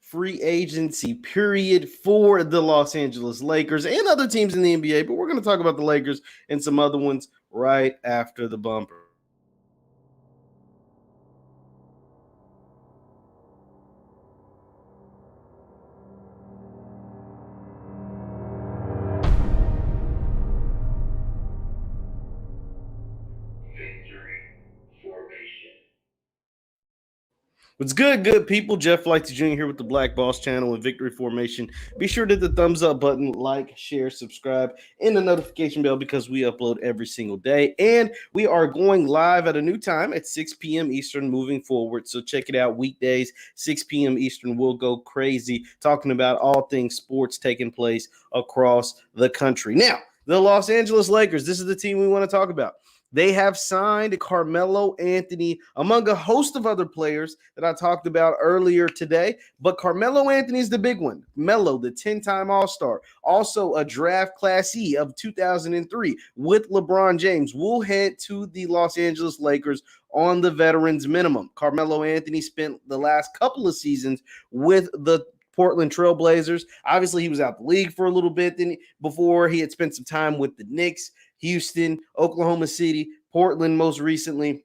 free agency period for the Los Angeles Lakers and other teams in the NBA, but we're going to talk about the Lakers and some other ones right after the bumper. What's good people? Jeff Lightsy Jr. here with the Black Boss channel and Victory Formation. Be sure to hit the thumbs up button, like, share, subscribe, and the notification bell because we upload every single day. And we are going live at a new time at 6 p.m. Eastern moving forward. So check it out. Weekdays, 6 p.m. Eastern. We'll go crazy talking about all things sports taking place across the country. Now, the Los Angeles Lakers, this is the team we want to talk about. They have signed Carmelo Anthony, among a host of other players that I talked about earlier today. But Carmelo Anthony is the big one. Melo, the 10-time All-Star, also a draft classee of 2003 with LeBron James, will head to the Los Angeles Lakers on the veterans minimum. Carmelo Anthony spent the last couple of seasons with the Portland Trailblazers. Obviously, he was out the league for a little bit before he had spent some time with the Knicks, Houston, Oklahoma City, Portland most recently.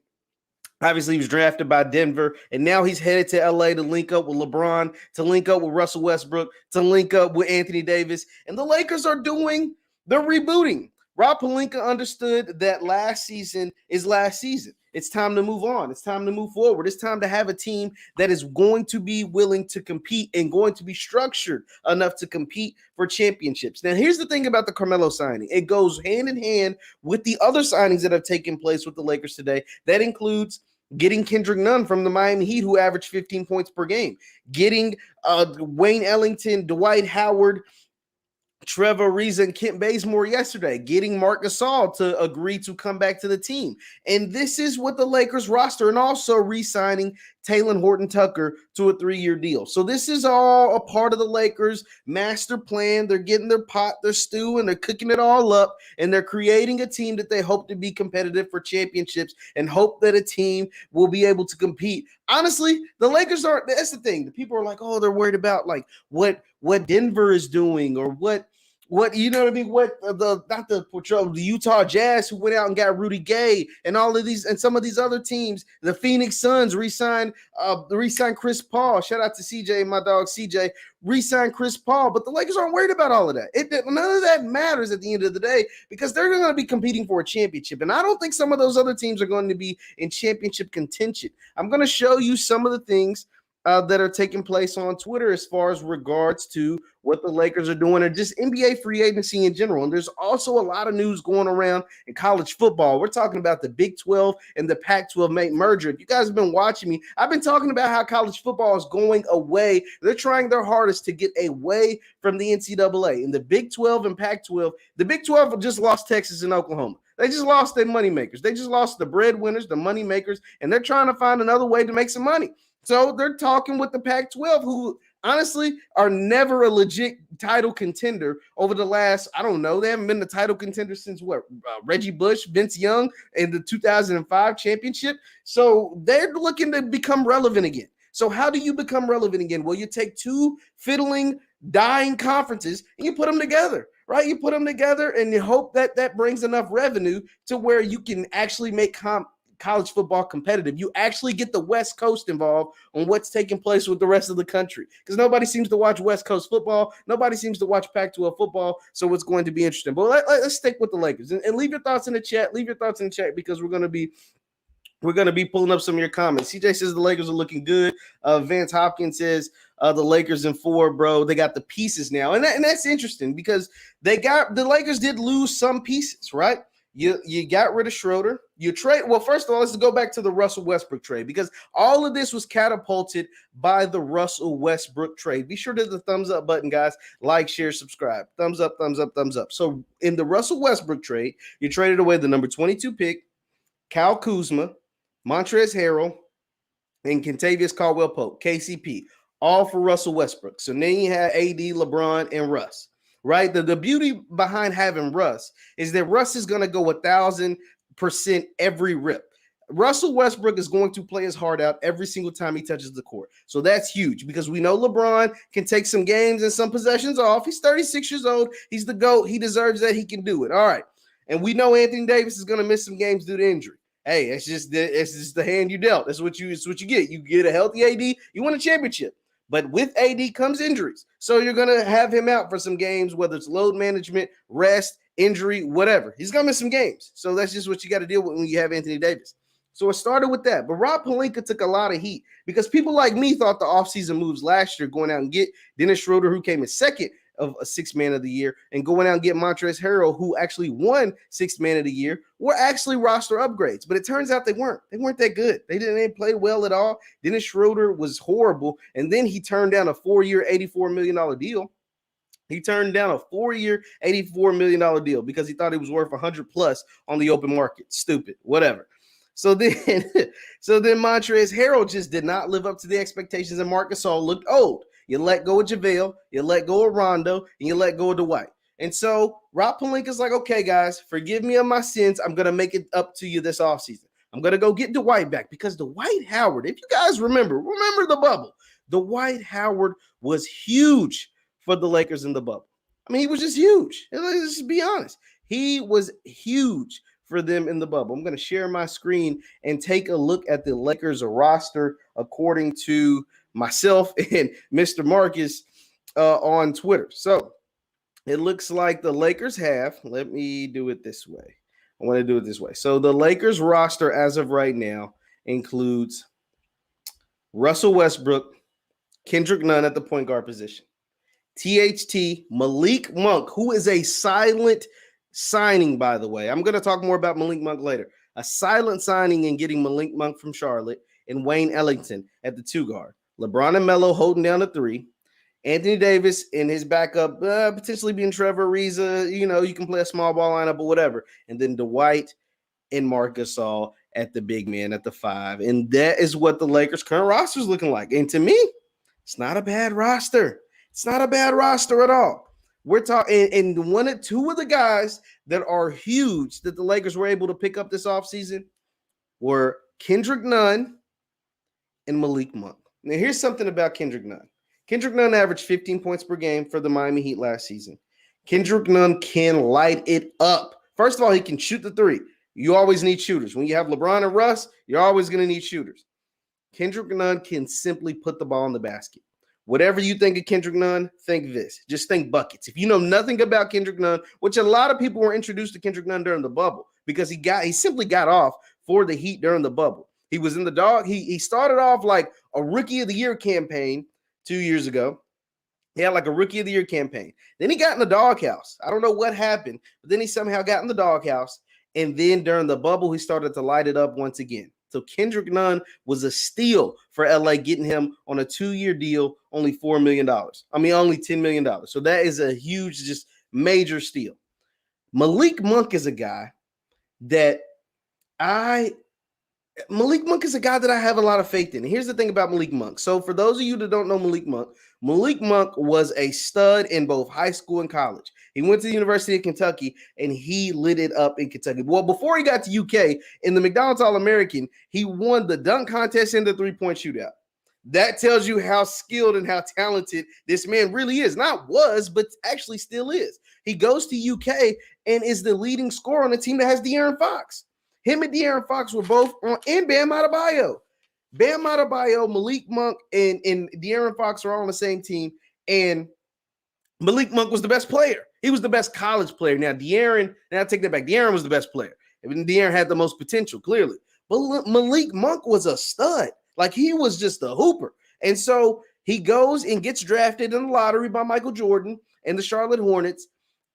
Obviously, he was drafted by Denver, and now he's headed to LA to link up with LeBron, to link up with Russell Westbrook, to link up with Anthony Davis. And the Lakers are they're rebooting. Rob Pelinka understood that last season is last season. It's time to move on. It's time to move forward. It's time to have a team that is going to be willing to compete and going to be structured enough to compete for championships. Now, here's the thing about the Carmelo signing. It goes hand in hand with the other signings that have taken place with the Lakers today. That includes getting Kendrick Nunn from the Miami Heat, who averaged 15 points per game, getting Wayne Ellington, Dwight Howard, Trevor Ariza, and Kent Bazemore yesterday, getting Marc Gasol to agree to come back to the team. And this is what the Lakers roster, and also re-signing Talen Horton-Tucker to a 3-year deal. So this is all a part of the Lakers' master plan. They're getting their pot, their stew, and they're cooking it all up, and they're creating a team that they hope to be competitive for championships and hope that a team will be able to compete. Honestly, the Lakers aren't – that's the thing. The people are like, oh, they're worried about like what Denver is doing or what you know what I mean? What the Utah Jazz, who went out and got Rudy Gay, and all of these, and some of these other teams, the Phoenix Suns re-signed Chris Paul. Shout out to CJ, my dog CJ, re-signed Chris Paul. But the Lakers aren't worried about all of that. None of that matters at the end of the day because they're going to be competing for a championship, and I don't think some of those other teams are going to be in championship contention. I'm going to show you some of the things that are taking place on Twitter as far as regards to what the Lakers are doing or just NBA free agency in general. And there's also a lot of news going around in college football. We're talking about the Big 12 and the Pac-12 merger. If you guys have been watching me, I've been talking about how college football is going away. They're trying their hardest to get away from the NCAA. And the Big 12 and Pac-12, the Big 12 just lost Texas and Oklahoma. They just lost their moneymakers. They just lost the breadwinners, the moneymakers, and they're trying to find another way to make some money. So they're talking with the Pac-12, who honestly are never a legit title contender over the last, I don't know, they haven't been the title contender since what, Reggie Bush, Vince Young in the 2005 championship. So they're looking to become relevant again. So how do you become relevant again? Well, you take two fiddling, dying conferences and you put them together, right? You put them together and you hope that that brings enough revenue to where you can actually make college football competitive. You actually get the West Coast involved on what's taking place with the rest of the country because nobody seems to watch West Coast football. Nobody seems to watch Pac-12 football, so it's going to be interesting. But let's stick with the Lakers and leave your thoughts in the chat. Leave your thoughts in the chat because we're going to be pulling up some of your comments. CJ says the Lakers are looking good. Vance Hopkins says the Lakers in 4, bro. They got the pieces now, and that's interesting because the Lakers did lose some pieces, right? You got rid of Schroeder. You trade. Well, first of all, let's go back to the Russell Westbrook trade because all of this was catapulted by the Russell Westbrook trade. Be sure to hit the thumbs up button, guys. Like, share, subscribe. Thumbs up, thumbs up, thumbs up. So in the Russell Westbrook trade, you traded away the number 22 pick, Kyle Kuzma, Montrezl Harrell, and Kentavious Caldwell-Pope, KCP, all for Russell Westbrook. So then you had AD, LeBron, and Russ. Right? The beauty behind having Russ is that Russ is going to go 1,000% every rip. Russell Westbrook is going to play his heart out every single time he touches the court. So that's huge because we know LeBron can take some games and some possessions off. He's 36 years old. He's the GOAT. He deserves that. He can do it. All right. And we know Anthony Davis is going to miss some games due to injury. Hey, it's just the hand you dealt. That's what you get. You get a healthy AD, you win a championship. But with AD comes injuries. So you're going to have him out for some games, whether it's load management, rest, injury, whatever. He's going to miss some games. So that's just what you got to deal with when you have Anthony Davis. So it started with that. But Rob Pelinka took a lot of heat because people like me thought the offseason moves last year, going out and get Dennis Schroeder, who came in second of a sixth man of the year, and going out and get Montrezl Harrell, who actually won sixth man of the year, were actually roster upgrades. But it turns out they weren't. They weren't that good. They didn't play well at all. Dennis Schroeder was horrible. And then he turned down a 4-year, $84 million deal. He turned down a 4-year, $84 million deal because he thought he was worth 100 plus on the open market. Stupid, whatever. So then Montrezl Harrell just did not live up to the expectations, and Marc Gasol looked old. You let go of JaVale, you let go of Rondo, and you let go of Dwight. And so Rob Pelinka's like, okay, guys, forgive me of my sins. I'm going to make it up to you this offseason. I'm going to go get Dwight back because Dwight Howard, if you guys remember the bubble, Dwight Howard was huge for the Lakers in the bubble. I mean, he was just huge. Let's just be honest. He was huge for them in the bubble. I'm going to share my screen and take a look at the Lakers roster according to myself and Mr. Marcus on Twitter. So it looks like the Lakers have, let me do it this way. I want to do it this way. So the Lakers roster as of right now includes Russell Westbrook, Kendrick Nunn at the point guard position, THT, Malik Monk, who is a silent signing, by the way. I'm going to talk more about Malik Monk later. A silent signing and getting Malik Monk from Charlotte, and Wayne Ellington at the 2 guard. LeBron and Melo holding down the 3. Anthony Davis and his backup, potentially being Trevor Ariza. You know, you can play a small ball lineup or whatever. And then Dwight and Marc Gasol at the big man at the 5. And that is what the Lakers' current roster is looking like. And to me, it's not a bad roster. It's not a bad roster at all. We're talking, and two of the guys that are huge that the Lakers were able to pick up this offseason were Kendrick Nunn and Malik Monk. Now, here's something about Kendrick Nunn. Kendrick Nunn averaged 15 points per game for the Miami Heat last season. Kendrick Nunn can light it up. First of all, he can shoot the 3. You always need shooters. When you have LeBron and Russ, you're always going to need shooters. Kendrick Nunn can simply put the ball in the basket. Whatever you think of Kendrick Nunn, think this. Just think buckets. If you know nothing about Kendrick Nunn, which a lot of people were introduced to Kendrick Nunn during the bubble because he simply got off for the Heat during the bubble. He was in the dog. He started off like a Rookie of the Year campaign 2 years ago. He had like a Rookie of the Year campaign. Then he got in the doghouse. I don't know what happened, but then he somehow got in the doghouse. And then during the bubble, he started to light it up once again. So Kendrick Nunn was a steal for LA, getting him on a 2-year deal, only $4 million. I mean, only $10 million. So that is a huge, just major steal. Malik Monk is a guy that Malik Monk is a guy that I have a lot of faith in. And here's the thing about Malik Monk. So for those of you that don't know Malik Monk was a stud in both high school and college. He went to the University of Kentucky, and he lit it up in Kentucky. Well, before he got to UK, in the McDonald's All-American, he won the dunk contest and the three-point shootout. That tells you how skilled and how talented this man really is. Not was, but actually still is. He goes to UK and is the leading scorer on a team that has De'Aaron Fox. Him and De'Aaron Fox were both on, and Bam Adebayo. Bam Adebayo, Malik Monk, and De'Aaron Fox are all on the same team. And Malik Monk was the best player. He was the best college player. Now, I take that back. De'Aaron was the best player. And De'Aaron had the most potential, clearly. But Malik Monk was a stud. Like, he was just a hooper. And so he goes and gets drafted in the lottery by Michael Jordan and the Charlotte Hornets.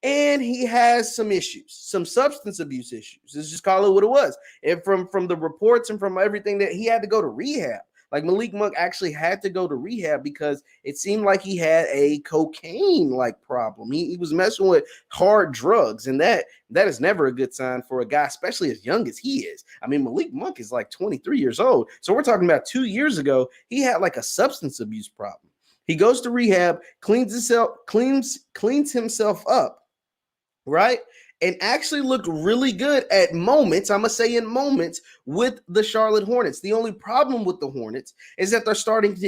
And he has some issues, some substance abuse issues. Let's just call it what it was. And from the reports and from everything, that he had to go to rehab. Like, Malik Monk actually had to go to rehab because it seemed like he had a cocaine-like problem. He was messing with hard drugs, and that is never a good sign for a guy, especially as young as he is. I mean, Malik Monk is like 23 years old. So we're talking about 2 years ago, he had like a substance abuse problem. He goes to rehab, cleans himself up, right? and actually looked really good at moments. I'm going to say in moments with the Charlotte Hornets. The only problem with the Hornets is that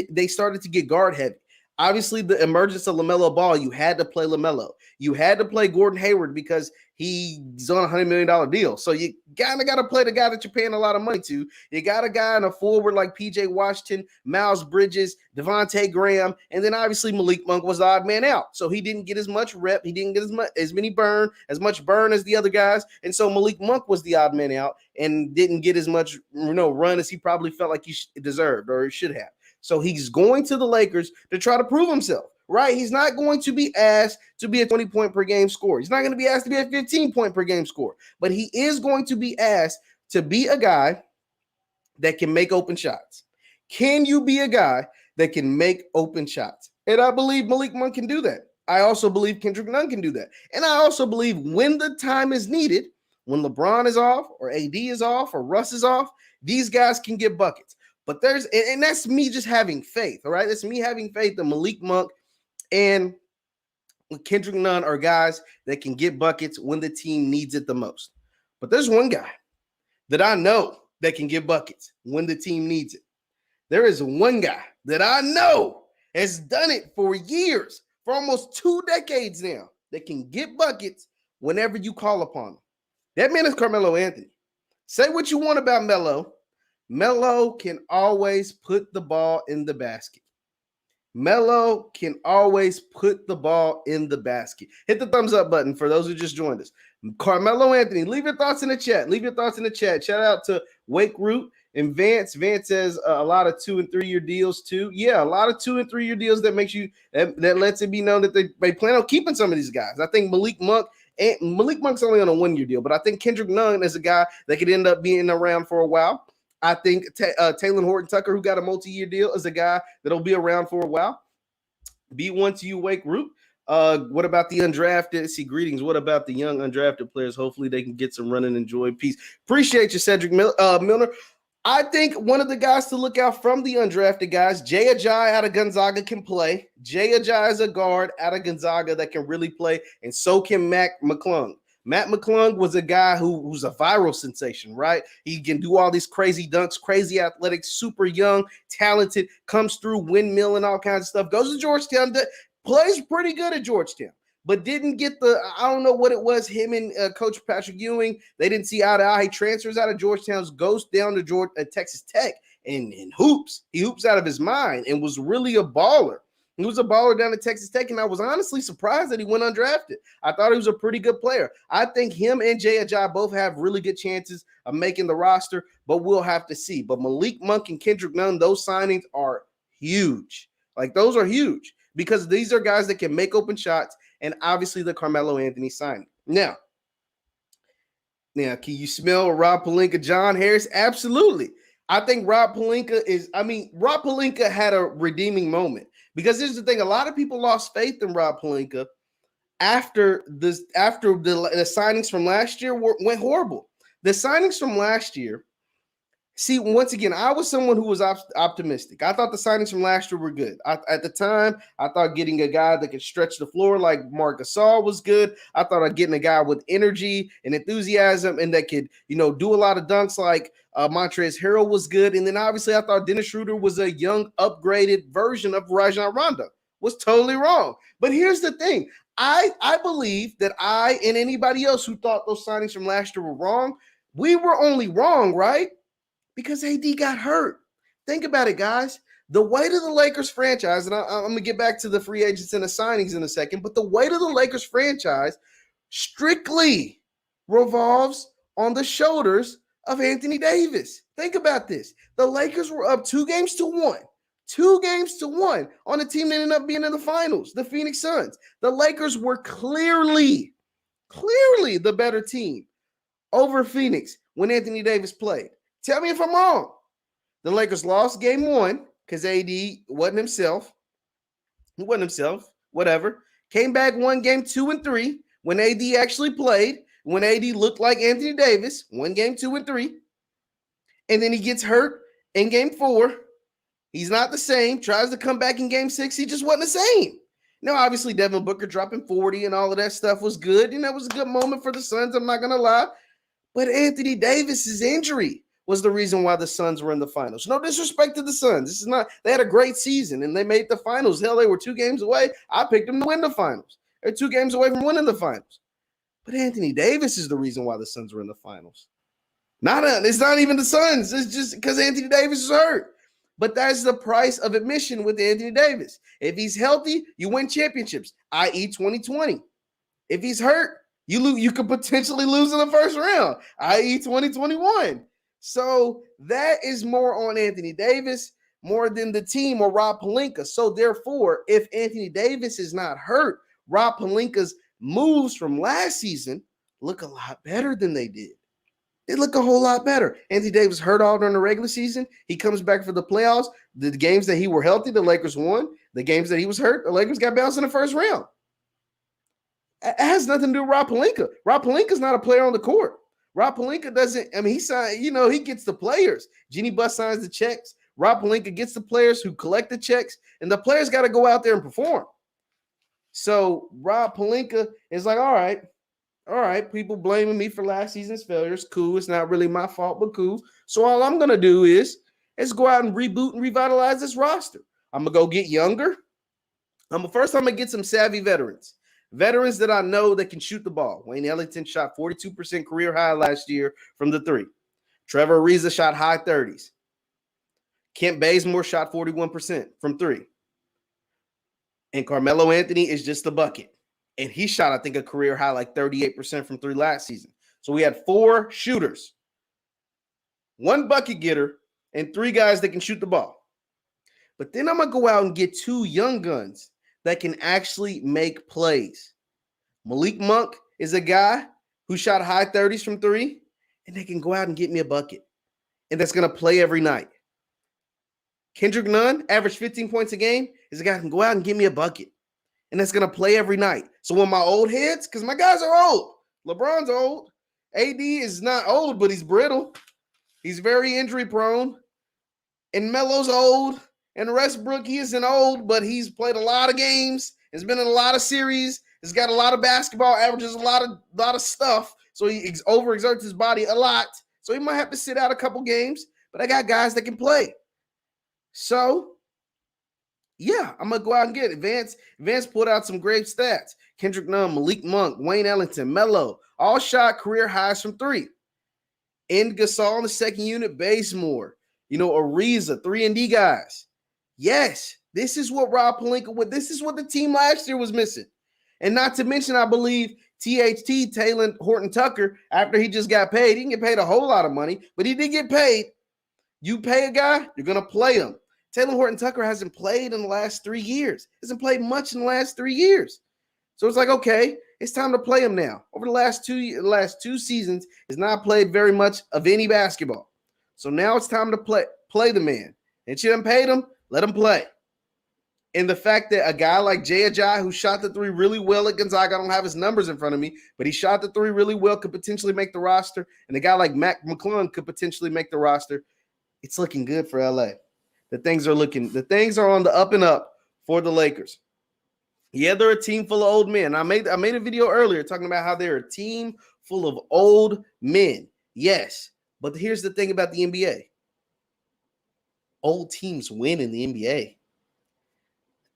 they started to get guard heavy. Obviously, the emergence of LaMelo Ball, you had to play LaMelo. You had to play Gordon Hayward because he's on a $100 million deal. So you kind of got to play the guy that you're paying a lot of money to. You got a guy in a forward like P.J. Washington, Miles Bridges, Devontae Graham, and then obviously Malik Monk was the odd man out. So he didn't get as much rep. He didn't get as much burn as the other guys. And so Malik Monk was the odd man out and didn't get as much run as he probably felt like he deserved or he should have. So he's going to the Lakers to try to prove himself, right? He's not going to be asked to be a 20-point per game scorer. He's not going to be asked to be a 15-point per game scorer, but he is going to be asked to be a guy that can make open shots. Can you be a guy that can make open shots? And I believe Malik Monk can do that. I also believe Kendrick Nunn can do that. And I also believe when the time is needed, when LeBron is off or AD is off or Russ is off, these guys can get buckets. But and that's me just having faith, all right? That's me having faith that Malik Monk and Kendrick Nunn are guys that can get buckets when the team needs it the most. But there's one guy that I know that can get buckets when the team needs it. There is one guy that I know has done it for years, for almost 2 decades now, that can get buckets whenever you call upon him. That man is Carmelo Anthony. Say what you want about Melo. Melo can always put the ball in the basket. Melo can always put the ball in the basket. Hit the thumbs up button for those who just joined us. Carmelo Anthony, leave your thoughts in the chat. Shout out to Wake Root and Vance. Vance says a lot of 2 and 3 year deals too. Yeah, a lot of 2 and 3 year deals that makes you that lets it be known that they plan on keeping some of these guys. I think Malik Monk's only on a 1 year deal, but I think Kendrick Nunn is a guy that could end up being around for a while. I think Taylor Horton Tucker, who got a multi-year deal, is a guy that'll be around for a while. B1 to you, Wake Root. What about the undrafted? See, greetings. What about the young undrafted players? Hopefully they can get some running and joy. Peace. Appreciate you, Cedric Milner. I think one of the guys to look out from the undrafted guys, Jay Ajayi out of Gonzaga can play. Jay Ajayi is a guard out of Gonzaga that can really play, and so can Matt McClung. Matt McClung was a guy who's a viral sensation, right? He can do all these crazy dunks, crazy athletics, super young, talented, comes through, windmill and all kinds of stuff. Goes to Georgetown, plays pretty good at Georgetown, but didn't get I don't know what it was, him and Coach Patrick Ewing, they didn't see eye to eye. He transfers out of Georgetown, goes down to Texas Tech and hoops. He hoops out of his mind and was really a baller. He was a baller down at Texas Tech, and I was honestly surprised that he went undrafted. I thought he was a pretty good player. I think him and Jay Ajayi both have really good chances of making the roster, but we'll have to see. But Malik Monk and Kendrick Nunn, those signings are huge. Like, those are huge because these are guys that can make open shots, and obviously the Carmelo Anthony signing. Now, can you smell Rob Pelinka, John Harris? Absolutely. I think Rob Pelinka had a redeeming moment. Because here's the thing, a lot of people lost faith in Rob Pelinka after the signings from last year went horrible. The signings from last year, see, once again, I was someone who was optimistic. I thought the signings from last year were good. At the time, I thought getting a guy that could stretch the floor like Marc Gasol was good. I thought getting a guy with energy and enthusiasm and that could, do a lot of dunks like Montrezl Harrell was good. And then obviously I thought Dennis Schroeder was a young, upgraded version of Rajon Rondo. Was totally wrong. But here's the thing. I believe that I and anybody else who thought those signings from last year were wrong, we were only wrong, right? Because AD got hurt. Think about it, guys. The weight of the Lakers franchise, and I'm going to get back to the free agents and the signings in a second, but the weight of the Lakers franchise strictly revolves on the shoulders of Anthony Davis. Think about this. The Lakers were up 2-1. 2-1 on a team that ended up being in the finals, the Phoenix Suns. The Lakers were clearly the better team over Phoenix when Anthony Davis played. Tell me if I'm wrong. The Lakers lost game 1 because AD wasn't himself. He wasn't himself, whatever. Came back, won game 2 and 3 when AD actually played, when AD looked like Anthony Davis, won game 2 and 3. And then he gets hurt in game 4. He's not the same. Tries to come back in game 6. He just wasn't the same. Now, obviously, Devin Booker dropping 40 and all of that stuff was good. It was a good moment for the Suns. I'm not going to lie. But Anthony Davis's injury was the reason why the Suns were in the finals. No disrespect to the Suns. This is not, they had a great season and they made the finals. Hell, they were 2 games away. I picked them to win the finals. They're 2 games away from winning the finals. But Anthony Davis is the reason why the Suns were in the finals. It's not even the Suns. It's just because Anthony Davis is hurt. But that's the price of admission with Anthony Davis. If he's healthy, you win championships, i.e. 2020. If he's hurt, you could potentially lose in the first round, i.e. 2021. So that is more on Anthony Davis more than the team or Rob Pelinka. So therefore, if Anthony Davis is not hurt, Rob Pelinka's moves from last season look a lot better than they did. They look a whole lot better. Anthony Davis hurt all during the regular season. He comes back for the playoffs. The games that he were healthy, the Lakers won. The games that he was hurt, the Lakers got bounced in the first round. It has nothing to do with Rob Pelinka. Rob Pelinka's not a player on the court. Rob Pelinka doesn't, he signed, he gets the players. Jeannie Buss signs the checks. Rob Pelinka gets the players who collect the checks, and the players got to go out there and perform. So Rob Pelinka is like, all right, people blaming me for last season's failures. Cool, it's not really my fault, but cool. So all I'm going to do is go out and reboot and revitalize this roster. I'm going to go get younger. First, I'm going to get some savvy veterans. Veterans that I know that can shoot the ball. Wayne Ellington shot 42% career high last year from the 3. Trevor Ariza shot high 30s. Kent Bazemore shot 41% from 3. And Carmelo Anthony is just a bucket. And he shot, I think, a career high like 38% from 3 last season. So we had 4 shooters, 1 bucket getter, and 3 guys that can shoot the ball. But then I'm going to go out and get 2 young guns that can actually make plays. Malik Monk is a guy who shot high 30s from 3, and they can go out and get me a bucket. And that's going to play every night. Kendrick Nunn, average 15 points a game, is a guy who can go out and get me a bucket. And that's going to play every night. So when my old heads, because my guys are old. LeBron's old. AD is not old, but he's brittle. He's very injury prone. And Melo's old. And Westbrook, he isn't old, but he's played a lot of games. Has been in a lot of series. Has got a lot of basketball, averages a lot of stuff. So he overexerts his body a lot. So he might have to sit out a couple games. But I got guys that can play. So, yeah, I'm going to go out and get it. Vance pulled out some great stats. Kendrick Nunn, Malik Monk, Wayne Ellington, Melo, all shot career highs from 3. And Gasol in the second unit, Bazemore, Ariza, 3-and-D guys. Yes, this is what Rob Pelinka would. This is what the team last year was missing. And not to mention, I believe THT, Taylor Horton Tucker, after he just got paid, he didn't get paid a whole lot of money, but he did get paid. You pay a guy, you're going to play him. Taylor Horton Tucker hasn't played in the last 3 years. Hasn't played much in the last 3 years. So it's like, okay, it's time to play him now. Over the last two seasons, he's not played very much of any basketball. So now it's time to play the man. And you done paid him, let him play. And the fact that a guy like Jay Ajayi, who shot the 3 really well at Gonzaga, I don't have his numbers in front of me, but he shot the 3 really well, could potentially make the roster. And a guy like Mac McClung could potentially make the roster. It's looking good for LA. The things are on the up and up for the Lakers. Yeah, they're a team full of old men. I made a video earlier talking about how they're a team full of old men. Yes, but here's the thing about the NBA. Old teams win in the NBA.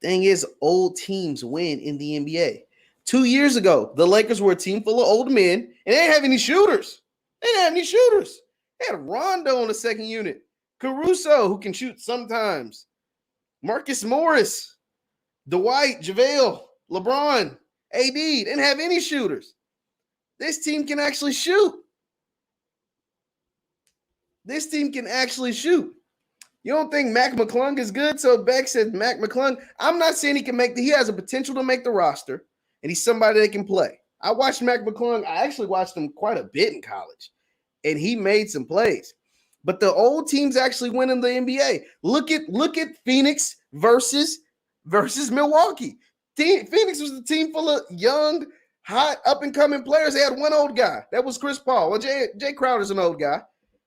The thing is, old teams win in the NBA. 2 years ago, the Lakers were a team full of old men, and they didn't have any shooters. They had Rondo on the second unit. Caruso, who can shoot sometimes. Marcus Morris, Dwight, JaVale, LeBron, AD. Didn't have any shooters. This team can actually shoot. You don't think Mac McClung is good? So Beck said Mac McClung. I'm not saying he has a potential to make the roster, and he's somebody that can play. I watched Mac McClung. I actually watched him quite a bit in college, and he made some plays. But the old teams actually win in the NBA. Look at Phoenix versus Milwaukee. Phoenix was a team full of young, hot, up-and-coming players. They had one old guy. That was Chris Paul. Well, Jay Crowder's an old guy.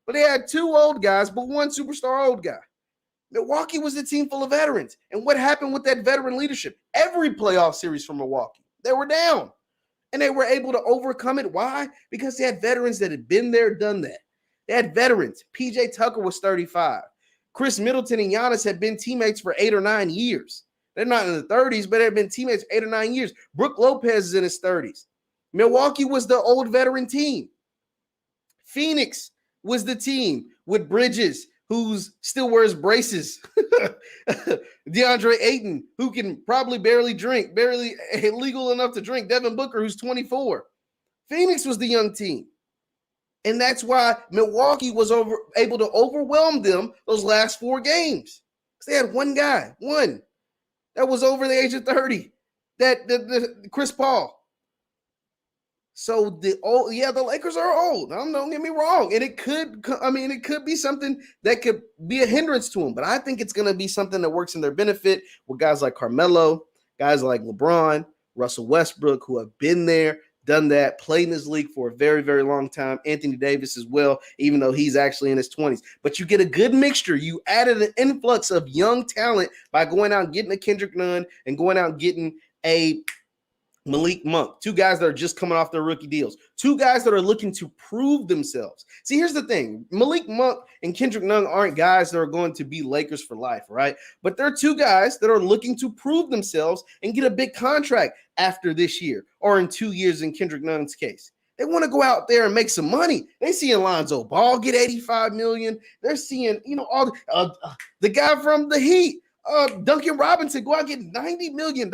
But they had 2 old guys, but 1 superstar old guy. Milwaukee was the team full of veterans. And what happened with that veteran leadership? Every playoff series from Milwaukee, they were down. And they were able to overcome it. Why? Because they had veterans that had been there, done that. They had veterans. PJ Tucker was 35. Chris Middleton and Giannis had been teammates for 8 or 9 years. They're not in the 30s, but they've been teammates 8 or 9 years. Brook Lopez is in his 30s. Milwaukee was the old veteran team. Phoenix was the team with Bridges, who still wears braces. DeAndre Ayton, who can probably barely drink, barely legal enough to drink. Devin Booker, who's 24. Phoenix was the young team. And that's why Milwaukee was able to overwhelm them those last 4 games. Because they had one guy, that was over the age of 30, the Chris Paul. So the Lakers are old. Don't get me wrong. And it could be something that could be a hindrance to them. But I think it's going to be something that works in their benefit with guys like Carmelo, guys like LeBron, Russell Westbrook, who have been there, done that, played in this league for a very, very long time. Anthony Davis as well, even though he's actually in his 20s. But you get a good mixture. You added an influx of young talent by going out and getting a Kendrick Nunn and going out and getting a Malik Monk, 2 guys that are just coming off their rookie deals, 2 guys that are looking to prove themselves. See, here's the thing. Malik Monk and Kendrick Nunn aren't guys that are going to be Lakers for life, right? But they're 2 guys that are looking to prove themselves and get a big contract after this year or in 2 years in Kendrick Nunn's case. They want to go out there and make some money. They see Lonzo Ball get $85 million. They're seeing, all the guy from the Heat, Duncan Robinson, go out and get $90 million.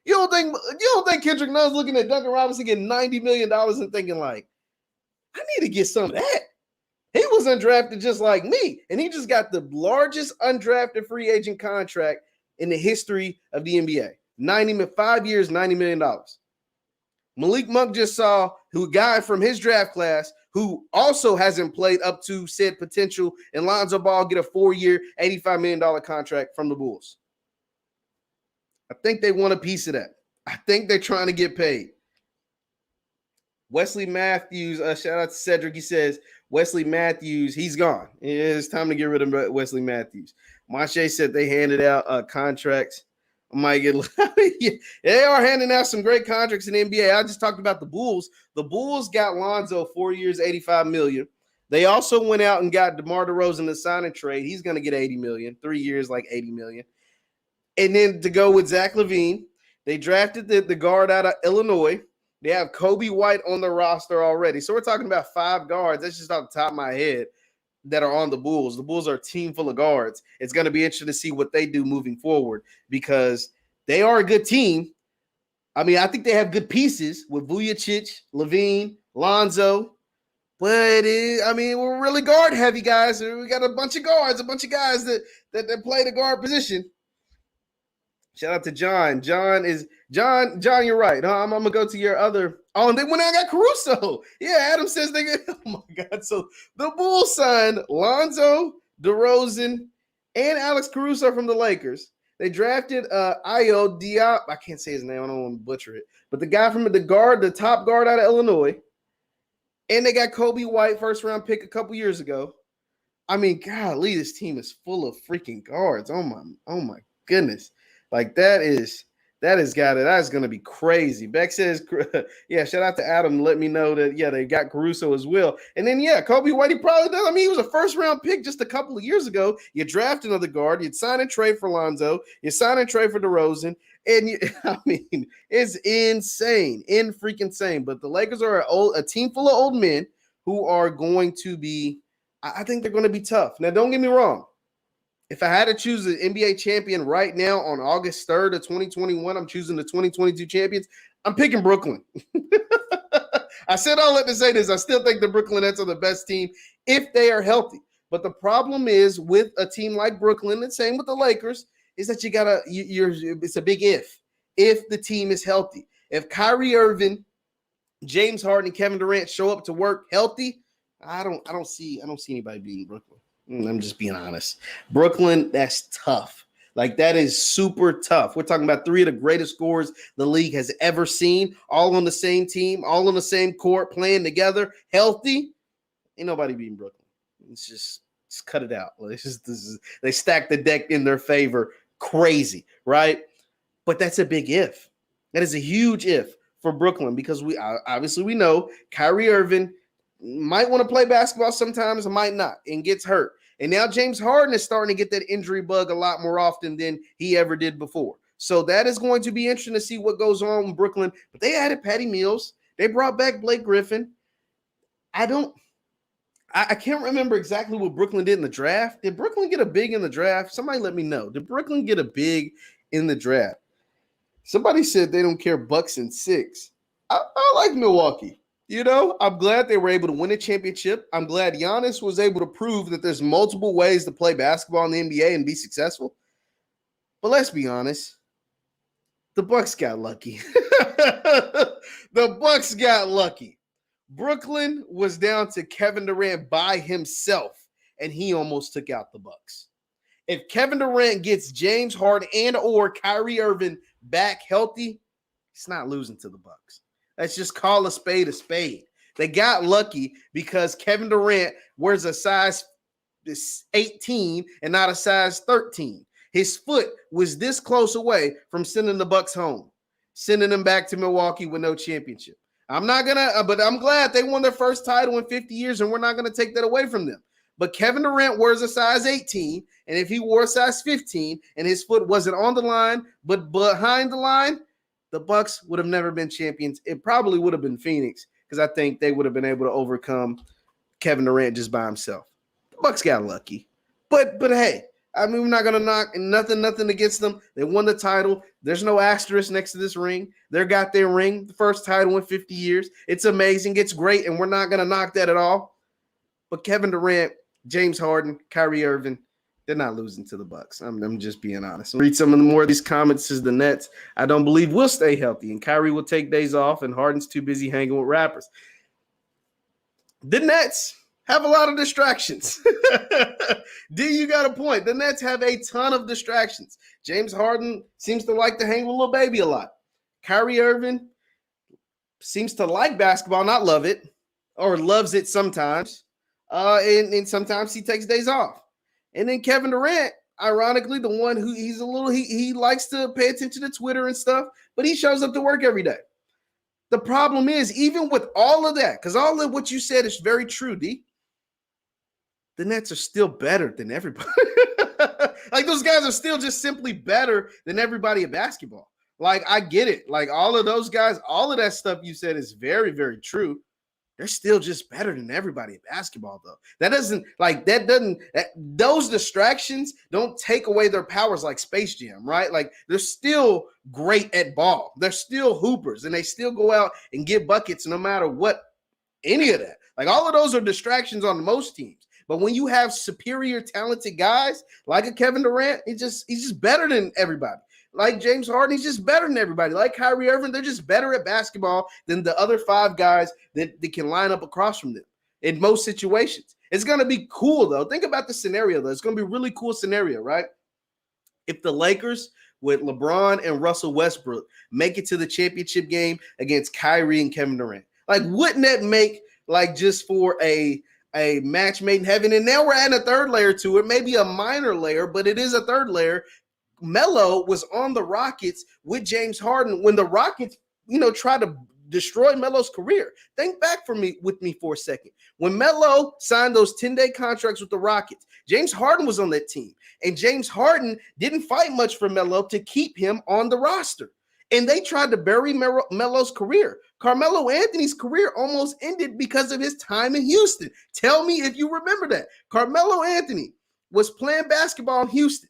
You don't think Kendrick Nunn's looking at Duncan Robinson getting $90 million and thinking like, I need to get some of that. He was undrafted just like me, and he just got the largest undrafted free agent contract in the history of the NBA. 5 years, $90 million. Malik Monk just saw a guy from his draft class who also hasn't played up to said potential, and Lonzo Ball get a 4-year, $85 million contract from the Bulls. I think they want a piece of that. I think they're trying to get paid. Wesley Matthews, shout out to Cedric. He says, Wesley Matthews, he's gone. It's time to get rid of Wesley Matthews. Mache said they handed out contracts. I might get they are handing out some great contracts in the NBA. I just talked about the Bulls. The Bulls got Lonzo 4 years, $85 million. They also went out and got DeMar DeRozan to sign and trade. He's going to get $80 million. 3 years, like $80 million. And then to go with Zach LaVine, they drafted the guard out of Illinois. They have Kobe White on the roster already. So we're talking about 5 guards. That's just off the top of my head that are on the Bulls. The Bulls are a team full of guards. It's going to be interesting to see what they do moving forward because they are a good team. I mean, I think they have good pieces with Vujacic, LaVine, Lonzo. But we're really guard heavy, guys. We got a bunch of guards, a bunch of guys that play the guard position. Shout out to John. John, you're right. I'm gonna go to your other. Oh, and then when I got Caruso. Yeah, Adam says they get. Oh my God. So the Bulls signed Lonzo, DeRozan, and Alex Caruso from the Lakers. They drafted Ayo Diop. I can't say his name. I don't want to butcher it. But the guy from the top guard out of Illinois. And they got Kobe White, first round pick a couple years ago. I mean, golly, this team is full of freaking guards. Oh my goodness. Like that is going to be crazy. Beck says, yeah, shout out to Adam. Let me know that, yeah, they got Caruso as well. And then, yeah, Kobe White, he probably does. I mean, he was a first round pick just a couple of years ago. You draft another guard. You'd sign and trade for Lonzo. You sign and trade for DeRozan. And it's insane, freaking insane. But the Lakers are a team full of old men who are going to be, I think they're going to be tough. Now, don't get me wrong. If I had to choose an NBA champion right now on August 3rd of 2021, I'm choosing the 2022 champions. I'm picking Brooklyn. I said all that to say this. I still think the Brooklyn Nets are the best team if they are healthy. But the problem is with a team like Brooklyn, and same with the Lakers, is that it's a big if the team is healthy. If Kyrie Irving, James Harden, and Kevin Durant show up to work healthy, I don't see anybody beating Brooklyn. I'm just being honest. Brooklyn, that's tough. Like, that is super tough. We're talking about 3 of the greatest scorers the league has ever seen, all on the same team, all on the same court, playing together, healthy. Ain't nobody beating Brooklyn. It's Just cut it out. They stack the deck in their favor. Crazy, right? But that's a big if. That is a huge if for Brooklyn because we know Kyrie Irving might want to play basketball sometimes, might not, and gets hurt. And now James Harden is starting to get that injury bug a lot more often than he ever did before. So that is going to be interesting to see what goes on in Brooklyn. But they added Patty Mills. They brought back Blake Griffin. I can't remember exactly what Brooklyn did in the draft. Did Brooklyn get a big in the draft? Somebody let me know. Did Brooklyn get a big in the draft? Somebody said they don't care Bucks and 6. I like Milwaukee. You know, I'm glad they were able to win a championship. I'm glad Giannis was able to prove that there's multiple ways to play basketball in the NBA and be successful. But let's be honest. The Bucks got lucky. The Bucks got lucky. Brooklyn was down to Kevin Durant by himself, and he almost took out the Bucks. If Kevin Durant gets James Harden and or Kyrie Irving back healthy, he's not losing to the Bucks. Let's just call a spade a spade. They got lucky because Kevin Durant wears a size 18 and not a size 13. His foot was this close away from sending the Bucks home, sending them back to Milwaukee with no championship. But I'm glad they won their first title in 50 years, and we're not going to take that away from them. But Kevin Durant wears a size 18, and if he wore a size 15 and his foot wasn't on the line but behind the line, the Bucks would have never been champions. It probably would have been Phoenix because I think they would have been able to overcome Kevin Durant just by himself. The Bucks got lucky. But hey, I mean, we're not going to knock nothing against them. They won the title. There's no asterisk next to this ring. They got their ring, the first title in 50 years. It's amazing. It's great, and we're not going to knock that at all. But Kevin Durant, James Harden, Kyrie Irving, they're not losing to the Bucks. I'm just being honest. I'll read some of the more of these comments. Is the Nets, I don't believe, will stay healthy, and Kyrie will take days off, and Harden's too busy hanging with rappers. The Nets have a lot of distractions. D, you got a point. The Nets have a ton of distractions. James Harden seems to like to hang with Lil Baby a lot. Kyrie Irving seems to like basketball, not love it, or loves it sometimes. And sometimes he takes days off. And then Kevin Durant, ironically, the one who he likes to pay attention to Twitter and stuff, but he shows up to work every day. The problem is, even with all of that, because all of what you said is very true, D, the Nets are still better than everybody. Like, those guys are still just simply better than everybody at basketball. Like, I get it. Like, all of those guys, all of that stuff you said is very, very true. They're still just better than everybody at basketball, though. Those distractions don't take away their powers like Space Jam, right? Like, they're still great at ball. They're still hoopers, and they still go out and get buckets no matter what, any of that. Like, all of those are distractions on most teams. But when you have superior talented guys like a Kevin Durant, he's just better than everybody. Like James Harden, he's just better than everybody. Like Kyrie Irving, they're just better at basketball than the other 5 guys that can line up across from them in most situations. It's going to be cool, though. Think about the scenario, though. It's going to be a really cool scenario, right? If the Lakers with LeBron and Russell Westbrook make it to the championship game against Kyrie and Kevin Durant, like, wouldn't that make, like, just for a match made in heaven? And now we're adding a third layer to it, maybe a minor layer, but it is a third layer. Melo was on the Rockets with James Harden when the Rockets, tried to destroy Melo's career. Think back with me for a second. When Melo signed those 10-day contracts with the Rockets, James Harden was on that team. And James Harden didn't fight much for Melo to keep him on the roster. And they tried to bury Melo's career. Carmelo Anthony's career almost ended because of his time in Houston. Tell me if you remember that. Carmelo Anthony was playing basketball in Houston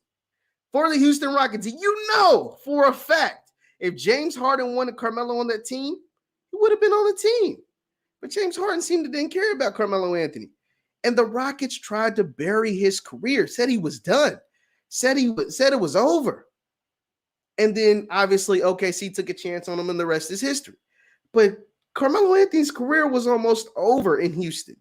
for the Houston Rockets. And for a fact, if James Harden wanted Carmelo on that team, he would have been on the team. But James Harden seemed to didn't care about Carmelo Anthony. And the Rockets tried to bury his career, said he was done, said it was over. And then, obviously, OKC took a chance on him, and the rest is history. But Carmelo Anthony's career was almost over in Houston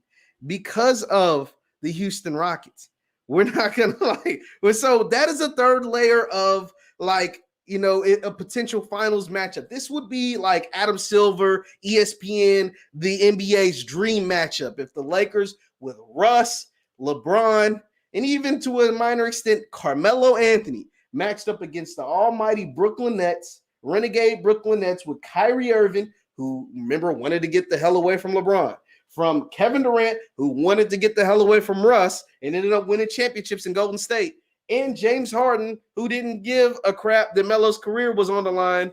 because of the Houston Rockets. We're not going to so that is a third layer of, a potential finals matchup. This would be like Adam Silver, ESPN, the NBA's dream matchup. If the Lakers with Russ, LeBron, and even to a minor extent, Carmelo Anthony matched up against the almighty Brooklyn Nets, renegade Brooklyn Nets with Kyrie Irving, who, remember, wanted to get the hell away from LeBron, from Kevin Durant, who wanted to get the hell away from Russ and ended up winning championships in Golden State, and James Harden, who didn't give a crap that Melo's career was on the line.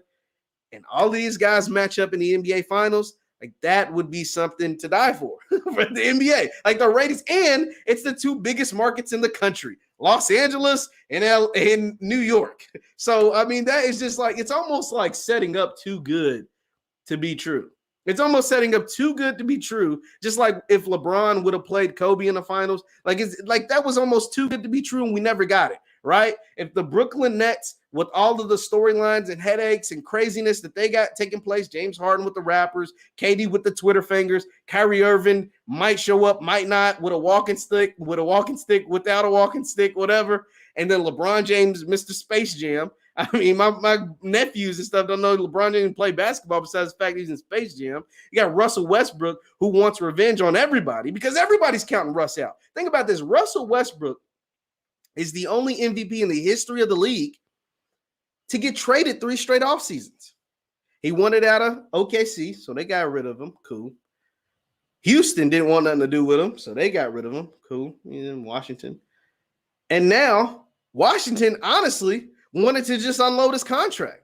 And all of these guys match up in the NBA Finals. Like, that would be something to die for the NBA. Like, the ratings, and it's the two biggest markets in the country, Los Angeles and New York. So, I mean, that is just like, it's almost like setting up too good to be true. It's almost setting up too good to be true. Just like if LeBron would have played Kobe in the finals, like it's like that was almost too good to be true, and we never got it, right? If the Brooklyn Nets, with all of the storylines and headaches and craziness that they got taking place, James Harden with the rappers, KD with the Twitter fingers, Kyrie Irving might show up, might not, with a walking stick, without a walking stick, whatever, and then LeBron James, Mr. Space Jam. I mean, my nephews and stuff don't know LeBron didn't play basketball besides the fact he's in Space Jam. You got Russell Westbrook, who wants revenge on everybody because everybody's counting Russ out. Think about this. Russell Westbrook is the only MVP in the history of the league to get traded 3 straight off seasons. He wanted out of OKC, so they got rid of him. Cool. Houston didn't want nothing to do with him, so they got rid of him. Cool. He's in Washington. And now Washington, honestly, wanted to just unload his contract.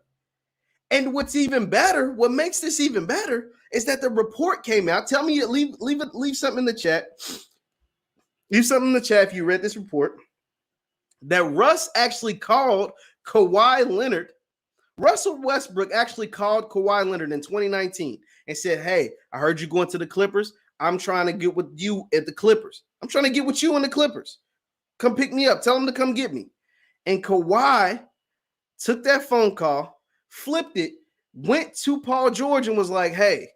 And what's even better, what makes this even better, is that the report came out. Tell me, leave something in the chat. Leave something in the chat if you read this report. That Russ actually called Kawhi Leonard. Russell Westbrook actually called Kawhi Leonard in 2019 and said, hey, I heard you going to the Clippers. I'm trying to get with you at the Clippers. I'm trying to get with you in the Clippers. Come pick me up. Tell them to come get me. And Kawhi took that phone call, flipped it, went to Paul George and was like, hey,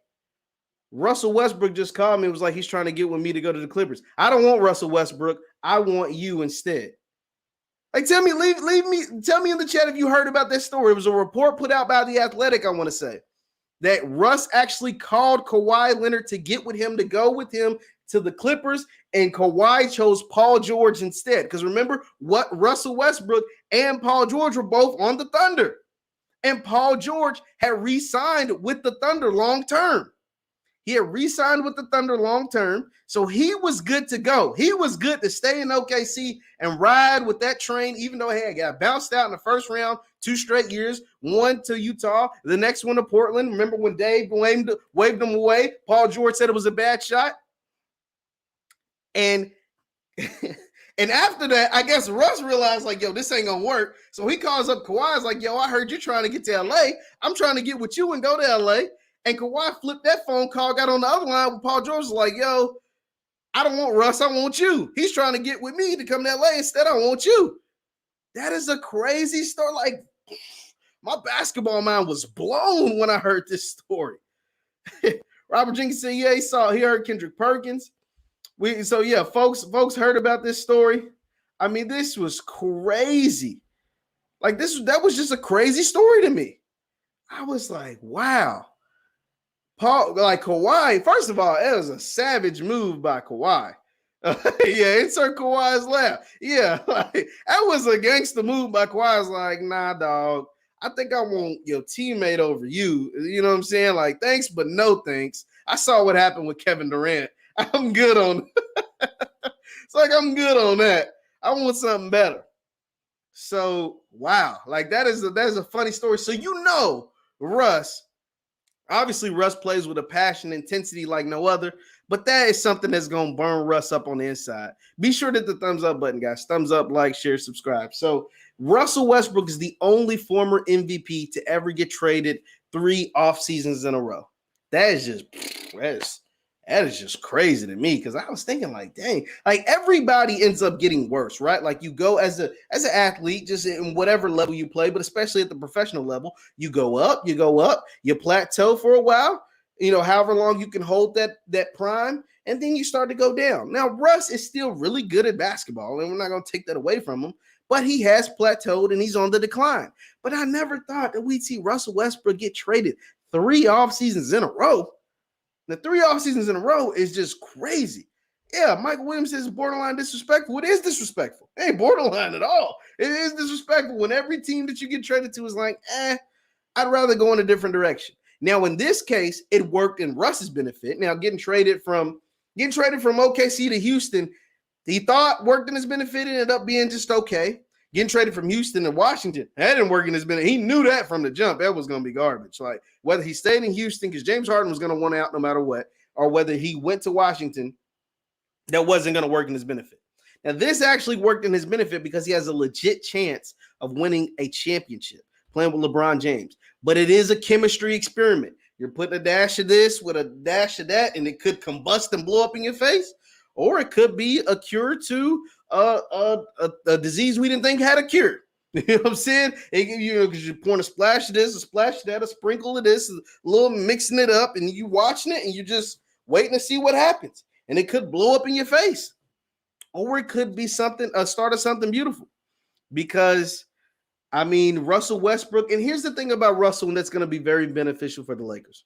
Russell Westbrook just called me and was like, he's trying to get with me to go to the Clippers. I don't want Russell Westbrook. I want you instead. Like, tell me in the chat if you heard about this story. It was a report put out by The Athletic, I want to say, that Russ actually called Kawhi Leonard to get with him, to go with him to the Clippers, and Kawhi chose Paul George instead. Because remember, what Russell Westbrook and Paul George were both on the Thunder. And Paul George had re-signed with the Thunder long term. He had re-signed with the Thunder long term, so he was good to go. He was good to stay in OKC and ride with that train, even though he had got bounced out in the first round 2 straight years, one to Utah, the next one to Portland. Remember when Dave waved him away? Paul George said it was a bad shot. And after that, I guess Russ realized, like, yo, this ain't going to work. So he calls up Kawhi. He's like, yo, I heard you're trying to get to LA. I'm trying to get with you and go to LA. And Kawhi flipped that phone call, got on the other line with Paul George, was like, yo, I don't want Russ. I want you. He's trying to get with me to come to LA. Instead, I want you. That is a crazy story. Like, my basketball mind was blown when I heard this story. Robert Jenkins said, yeah, he heard Kendrick Perkins. Folks heard about this story. I mean, this was crazy. Like, that was just a crazy story to me. I was like, wow. Kawhi, first of all, it was a savage move by Kawhi. Yeah, insert Kawhi's laugh. Yeah, like, that was a gangster move by Kawhi. I was like, nah, dog. I think I want your teammate over you. You know what I'm saying? Like, thanks, but no thanks. I saw what happened with Kevin Durant. I'm good on it's like I'm good on that. I want something better. So, wow. Like, that is a funny story. So, Russ, obviously Russ plays with a passion, intensity like no other, but that is something that's going to burn Russ up on the inside. Be sure to hit the thumbs up button, guys. Thumbs up, like, share, subscribe. So, Russell Westbrook is the only former MVP to ever get traded 3 off seasons in a row. That is just crazy to me, because I was thinking, like, dang, like, everybody ends up getting worse, right? Like, you go as an athlete, just in whatever level you play, but especially at the professional level, you go up, you plateau for a while, however long you can hold that prime, and then you start to go down. Now, Russ is still really good at basketball, and we're not going to take that away from him, but he has plateaued and he's on the decline. But I never thought that we'd see Russell Westbrook get traded 3 off seasons in a row. The 3 off seasons in a row is just crazy. Yeah, Michael Williams is borderline disrespectful. It is disrespectful. It ain't borderline at all. It is disrespectful when every team that you get traded to is like, I'd rather go in a different direction. Now, in this case, it worked in Russ's benefit. Now, getting traded from OKC to Houston, he thought worked in his benefit. It ended up being just okay. Getting traded from Houston to Washington, that didn't work in his benefit. He knew that from the jump. That was going to be garbage. Like, whether he stayed in Houston because James Harden was going to want out no matter what, or whether he went to Washington, that wasn't going to work in his benefit. Now, this actually worked in his benefit because he has a legit chance of winning a championship playing with LeBron James. But it is a chemistry experiment. You're putting a dash of this with a dash of that, and it could combust and blow up in your face, or it could be a cure to a disease we didn't think had a cure. You know what I'm saying? Because you're pouring a splash of this, a splash of that, a sprinkle of this, a little mixing it up, and you watching it, and you're just waiting to see what happens. And it could blow up in your face, or it could be something, a start of something beautiful. Because, I mean, Russell Westbrook, and here's the thing about Russell, and that's going to be very beneficial for the Lakers.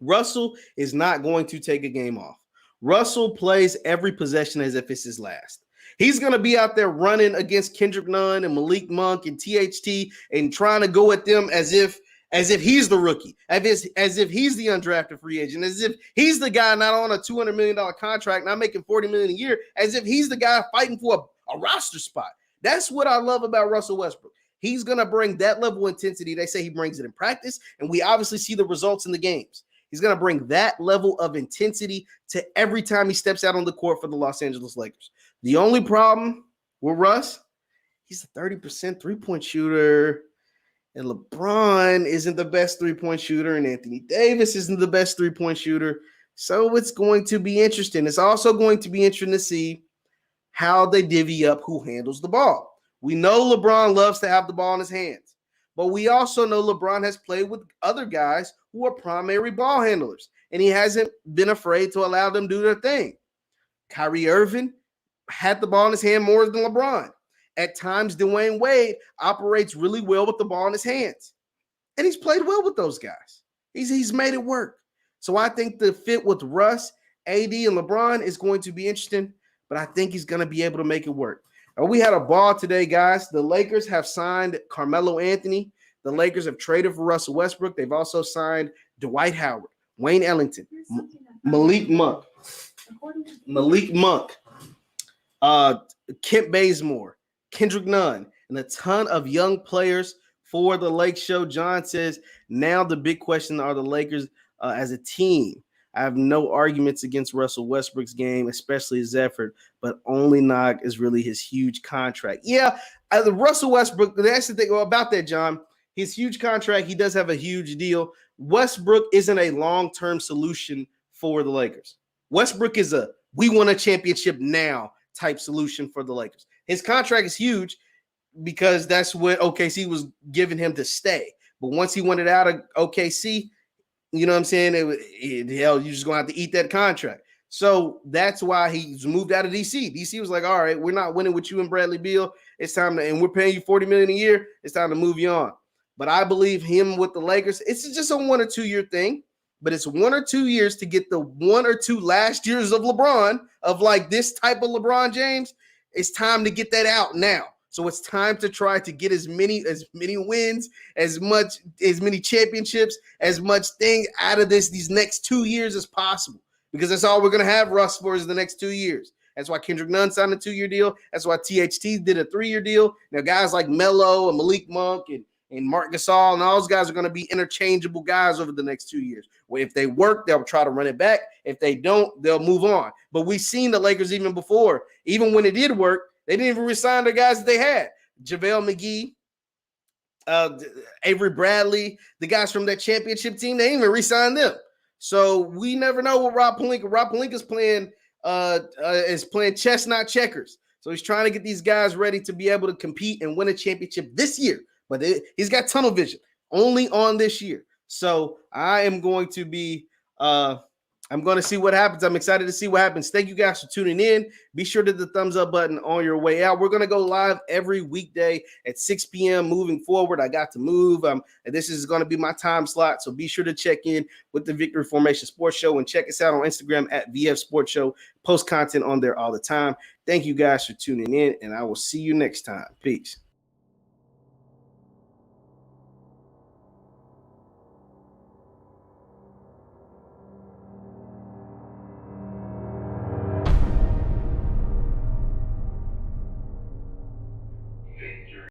Russell is not going to take a game off. Russell plays every possession as if it's his last. He's going to be out there running against Kendrick Nunn and Malik Monk and THT and trying to go at them as if he's the rookie, as if he's the undrafted free agent, as if he's the guy not on a $200 million contract, not making $40 million a year, as if he's the guy fighting for a roster spot. That's what I love about Russell Westbrook. He's going to bring that level of intensity. They say he brings it in practice, and we obviously see the results in the games. He's going to bring that level of intensity to every time he steps out on the court for the Los Angeles Lakers. The only problem with Russ, he's a 30% three-point shooter. And LeBron isn't the best three-point shooter, and Anthony Davis isn't the best three-point shooter. So it's going to be interesting. It's also going to be interesting to see how they divvy up who handles the ball. We know LeBron loves to have the ball in his hands, but we also know LeBron has played with other guys who are primary ball handlers, and he hasn't been afraid to allow them to do their thing. Kyrie Irving had the ball in his hand more than LeBron. At times, Dwayne Wade operates really well with the ball in his hands. And he's played well with those guys. He's made it work. So I think the fit with Russ, AD, and LeBron is going to be interesting, but I think he's going to be able to make it work. We had a ball today, guys. The Lakers have signed Carmelo Anthony. The Lakers have traded for Russell Westbrook. They've also signed Dwight Howard, Wayne Ellington, Malik Monk, Kent Bazemore, Kendrick Nunn, and a ton of young players for the Lake Show. John says, now the big question are the Lakers as a team. I have no arguments against Russell Westbrook's game, especially his effort, but only knock is really his huge contract. Yeah, the Russell Westbrook, that's the thing about that, John. His huge contract, he does have a huge deal. Westbrook isn't a long-term solution for the Lakers. Westbrook is a we want a championship now type solution for the Lakers. His contract is huge because that's what OKC was giving him to stay. But once he wanted out of OKC, you know what I'm saying? Hell, you're just going to have to eat that contract. So that's why he's moved out of DC. DC was like, all right, we're not winning with you and Bradley Beal. It's time to, and we're paying you $40 million a year. It's time to move you on. But I believe him with the Lakers, it's just a 1 or 2 year thing. But it's 1 or 2 years to get the 1 or 2 last years of LeBron, of like this type of LeBron James. It's time to get that out now. So it's time to try to get as many wins, as many championships, as much thing out of these next 2 years as possible. Because that's all we're going to have Russ for is the next 2 years. That's why Kendrick Nunn signed a 2-year deal. That's why THT did a 3-year deal. Now guys like Melo and Malik Monk and Mark Gasol and all those guys are going to be interchangeable guys over the next 2 years. Well, if they work, they'll try to run it back. If they don't, they'll move on. But we've seen the Lakers even before. Even when it did work, they didn't even resign the guys that they had. JaVale McGee, Avery Bradley, the guys from that championship team, they didn't even resign them. So we never know what Rob Pelinka. Rob Pelinka's playing chess, not checkers. So he's trying to get these guys ready to be able to compete and win a championship this year. But he's got tunnel vision only on this year. So I am going to be I'm going to see what happens. I'm excited to see what happens. Thank you guys for tuning in. Be sure to hit the thumbs up button on your way out. We're going to go live every weekday at 6 p.m. moving forward. I got to move. And this is going to be my time slot. So be sure to check in with the Victory Formation Sports Show and check us out on Instagram at VF Sports Show. Post content on there all the time. Thank you guys for tuning in, and I will see you next time. Peace.